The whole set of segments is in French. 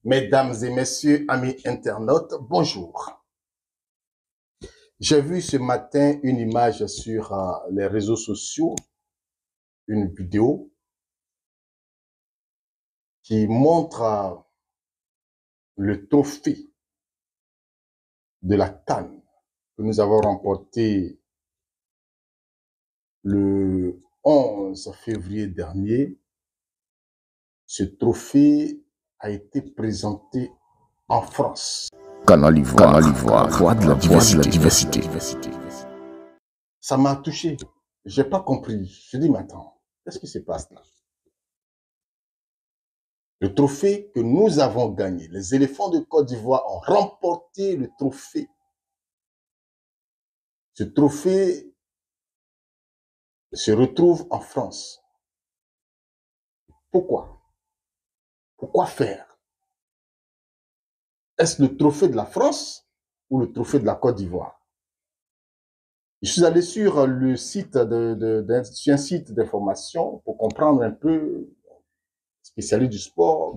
Mesdames et messieurs, amis internautes, bonjour. J'ai vu ce matin une image sur les réseaux sociaux, une vidéo qui montre le trophée de la CAN que nous avons remporté le 11 février dernier. Ce trophée a été présenté en France. Canal Ivoire, voix de la diversité. Ça m'a touché. J'ai pas compris. Je dis, mais attends, qu'est-ce qui se passe là? Le trophée que nous avons gagné, les éléphants de Côte d'Ivoire ont remporté le trophée. Ce trophée se retrouve en France. Pourquoi? Pourquoi faire? Est-ce le trophée de la France ou le trophée de la Côte d'Ivoire? Je suis allé sur le site sur un site d'information pour comprendre un peu, spécialiste du sport.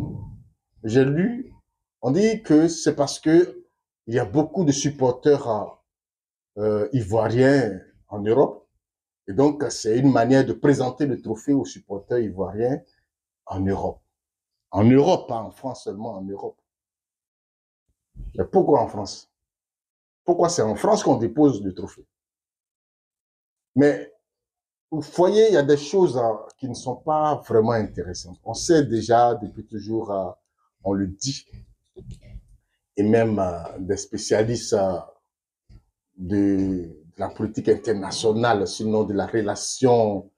J'ai lu, on dit que c'est parce que il y a beaucoup de supporters ivoiriens en Europe. Et donc, c'est une manière de présenter le trophée aux supporters ivoiriens en Europe. En Europe, pas en France seulement, en Europe. Mais pourquoi en France? Pourquoi c'est en France qu'on dépose le trophée? Mais vous voyez, il y a des choses qui ne sont pas vraiment intéressantes. On sait déjà depuis toujours, on le dit, et même des spécialistes de la politique internationale, sinon de la relation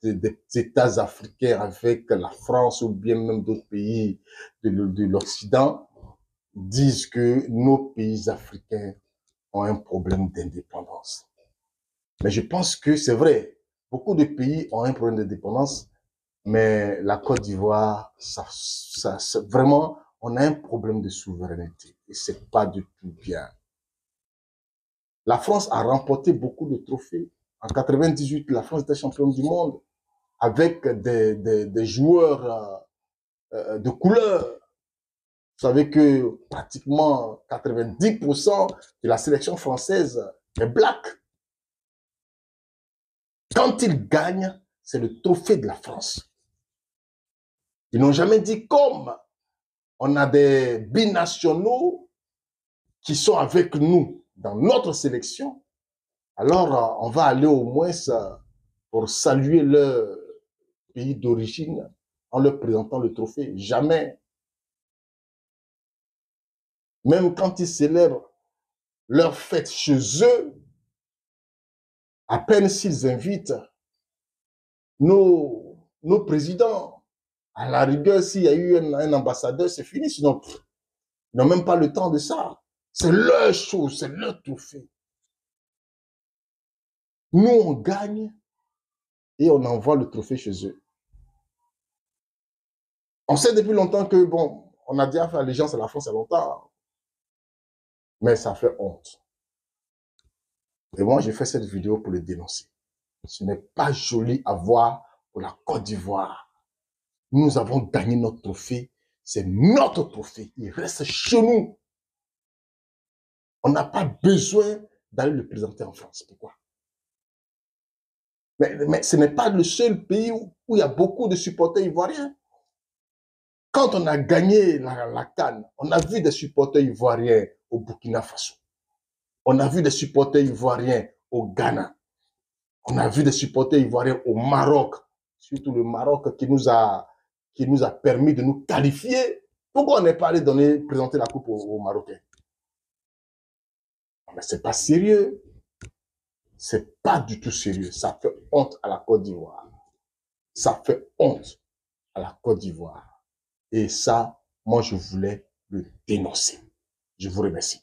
des États africains avec la France ou bien même d'autres pays de l'Occident, disent que nos pays africains ont un problème d'indépendance. Mais je pense que c'est vrai, beaucoup de pays ont un problème d'indépendance, mais la Côte d'Ivoire, vraiment, on a un problème de souveraineté et c'est pas du tout bien. La France a remporté beaucoup de trophées. En 98, la France était championne du monde avec des joueurs de couleur. Vous savez que pratiquement 90% de la sélection française est black. Quand ils gagnent, c'est le trophée de la France. Ils n'ont jamais dit comme on a des binationaux qui sont avec nous dans notre sélection. Alors, on va aller au moins pour saluer leur pays d'origine en leur présentant le trophée. Jamais. Même quand ils célèbrent leur fête chez eux, à peine s'ils invitent nos présidents, à la rigueur, s'il y a eu un ambassadeur, c'est fini. Sinon, ils n'ont même pas le temps de ça. C'est leur chose, c'est leur trophée. Nous, on gagne et on envoie le trophée chez eux. On sait depuis longtemps que, bon, on a déjà fait allégeance à la France il y a longtemps, mais ça fait honte. Et moi, j'ai fait cette vidéo pour le dénoncer. Ce n'est pas joli à voir pour la Côte d'Ivoire. Nous avons gagné notre trophée. C'est notre trophée. Il reste chez nous. On n'a pas besoin d'aller le présenter en France. Pourquoi? Mais ce n'est pas le seul pays où il y a beaucoup de supporters ivoiriens. Quand on a gagné la CAN, on a vu des supporters ivoiriens au Burkina Faso. On a vu des supporters ivoiriens au Ghana. On a vu des supporters ivoiriens au Maroc. Surtout le Maroc qui nous a permis de nous qualifier. Pourquoi on n'est pas allé présenter la coupe aux Marocains? Mais c'est pas sérieux. C'est pas du tout sérieux. Ça fait honte à la Côte d'Ivoire. Ça fait honte à la Côte d'Ivoire. Et ça, moi, je voulais le dénoncer. Je vous remercie.